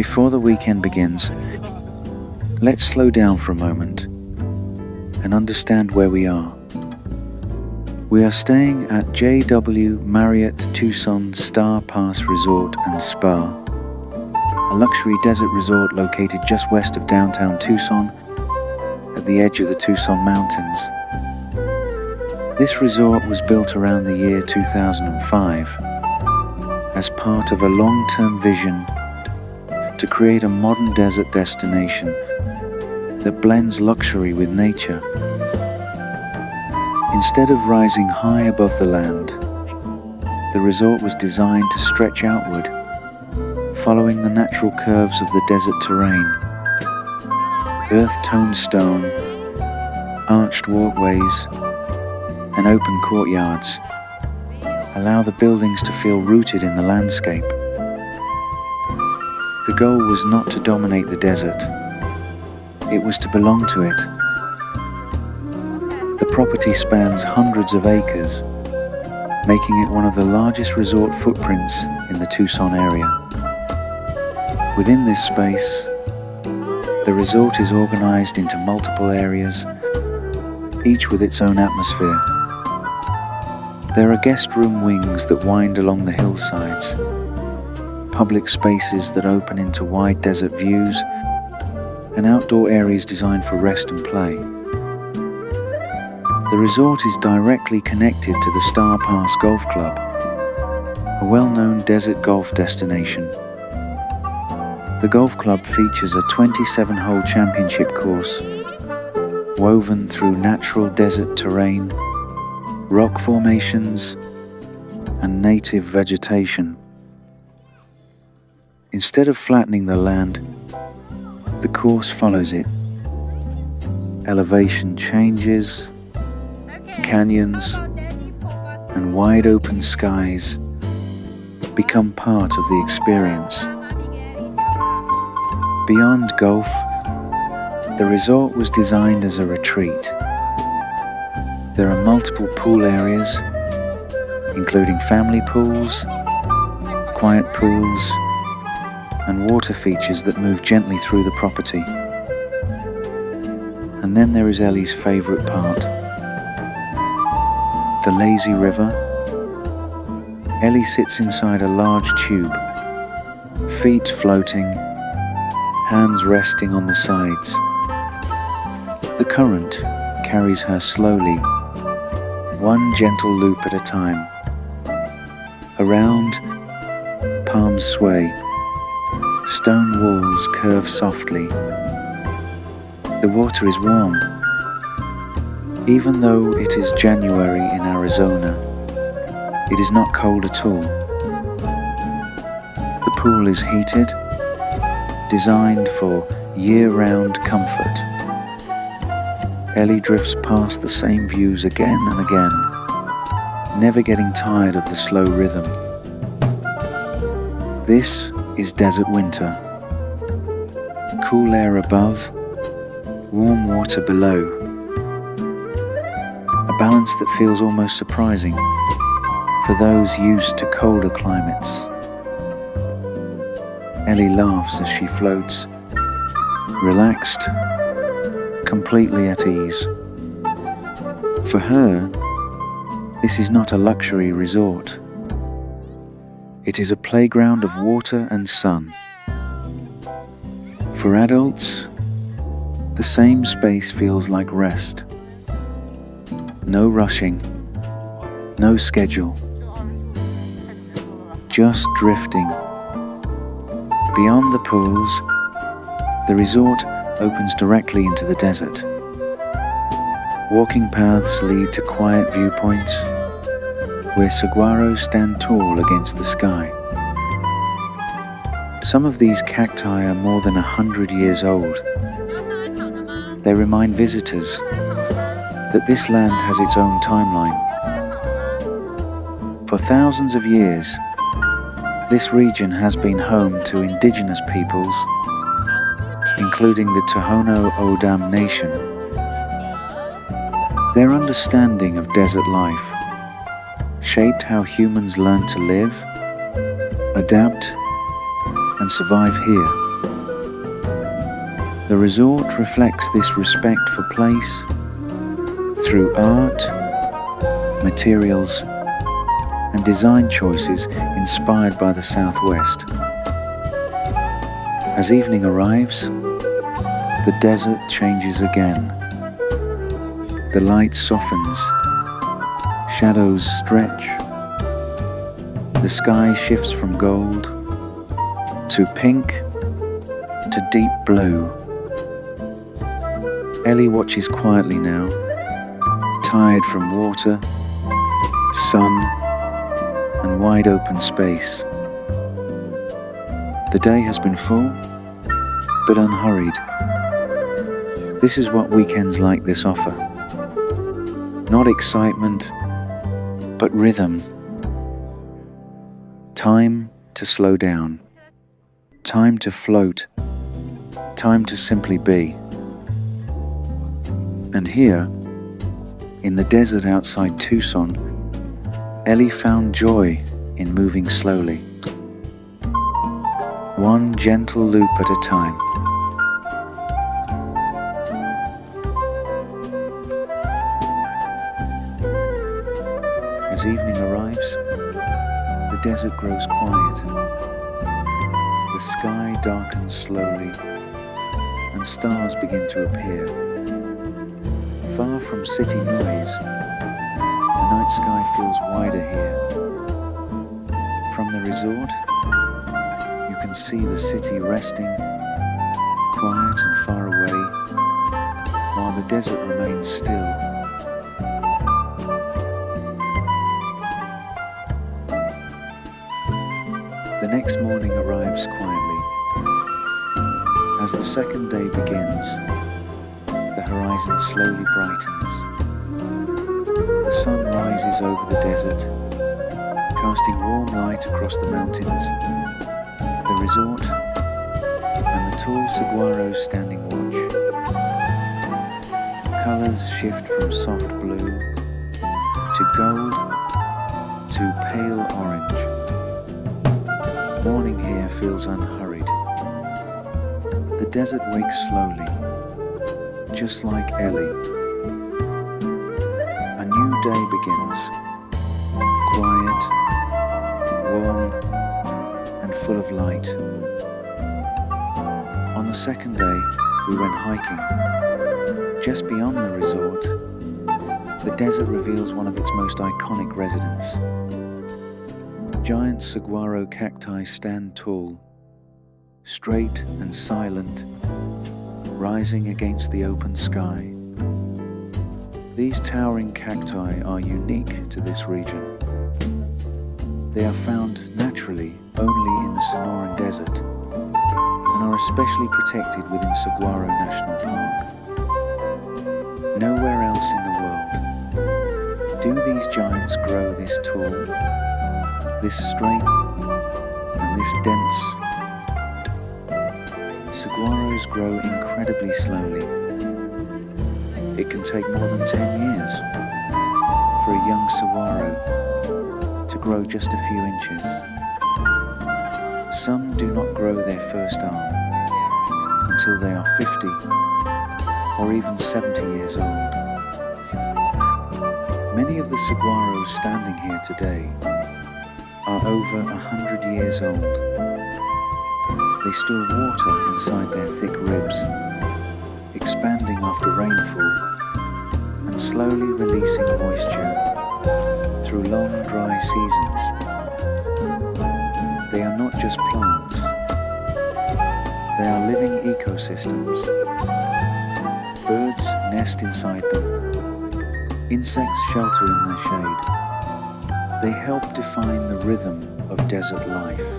Before the weekend begins, let's slow down for a moment and understand where we are. We are staying at JW Marriott Tucson Starr Pass Resort and Spa, a luxury desert resort located just west of downtown Tucson at the edge of the Tucson Mountains. This resort was built around the year 2005 as part of a long-term vision to create a modern desert destination that blends luxury with nature. Instead of rising high above the land, the resort was designed to stretch outward, following the natural curves of the desert terrain. Earth-toned stone, arched walkways, and open courtyards allow the buildings to feel rooted in the landscape. The goal was not to dominate the desert, it was to belong to it. The property spans hundreds of acres, making it one of the largest resort footprints in the Tucson area. Within this space, the resort is organized into multiple areas, each with its own atmosphere. There are guest room wings that wind along the hillsides, public spaces that open into wide desert views, and outdoor areas designed for rest and play. The resort is directly connected to the Starr Pass Golf Club, a well-known desert golf destination. The golf club features a 27-hole championship course, woven through natural desert terrain, rock formations, and native vegetation. Instead of flattening the land, the course follows it. Elevation changes, canyons, and wide open skies become part of the experience. Beyond golf, the resort was designed as a retreat. There are multiple pool areas, including family pools, quiet pools, and water features that move gently through the property. And then there is Ellie's favorite part, the lazy river. Ellie sits inside a large tube, feet floating, hands resting on the sides. The current carries her slowly, one gentle loop at a time. Around, palms sway, stone walls curve softly. The water is warm. Even though it is January in Arizona, it is not cold at all. The pool is heated, designed for year-round comfort. Ellie drifts past the same views again and again, never getting tired of the slow rhythm. This is desert winter. Cool air above, warm water below. A balance that feels almost surprising for those used to colder climates. Ellie laughs as she floats, relaxed, completely at ease. For her, this is not a luxury resort. It is a playground of water and sun. For adults, the same space feels like rest. No rushing, no schedule, just drifting. Beyond the pools, the resort opens directly into the desert. Walking paths lead to quiet viewpoints where saguaros stand tall against the sky. Some of these cacti are more than 100 years old. They remind visitors that this land has its own timeline. For thousands of years, this region has been home to indigenous peoples, including the Tohono O'odham Nation. Their understanding of desert life shaped how humans learn to live, adapt, and survive here. The resort reflects this respect for place through art, materials, and design choices inspired by the Southwest. As evening arrives, the desert changes again. The light softens, shadows stretch, the sky shifts from gold to pink to deep blue. Ellie watches quietly now, tired from water, sun, and wide open space. The day has been full, but unhurried. This is what weekends like this offer. Not excitement, but rhythm. Time to slow down. Time to float. Time to simply be. And here, in the desert outside Tucson, Ellie found joy in moving slowly. One gentle loop at a time. As evening arrives, the desert grows quiet. The sky darkens slowly, and stars begin to appear. Far from city noise, the night sky feels wider here. From the resort, you can see the city resting, quiet and far away, while the desert remains still. The next morning arrives quietly. As the second day begins, the horizon slowly brightens. The sun rises over the desert, casting warm light across the mountains, the resort, and the tall saguaros standing watch. Colors shift from soft blue to gold to pale orange. Morning here feels unhurried. The desert wakes slowly, just like Ellie. A new day begins, quiet, warm, and full of light. On the second day, we went hiking. Just beyond the resort, the desert reveals one of its most iconic residents. Giant saguaro cacti stand tall, straight and silent, rising against the open sky. These towering cacti are unique to this region. They are found naturally only in the Sonoran Desert and are especially protected within Saguaro National Park. Nowhere else in the world do these giants grow this tall, this straight, and this dense. Saguaros grow incredibly slowly. It can take more than 10 years for a young saguaro to grow just a few inches. Some do not grow their first arm until they are 50 or even 70 years old. Many of the saguaros standing here today are over 100 years old. They store water inside their thick ribs, expanding after rainfall and slowly releasing moisture through long dry seasons. They are not just plants, they are living ecosystems. Birds nest inside them, insects shelter in their shade. They help define the rhythm of desert life.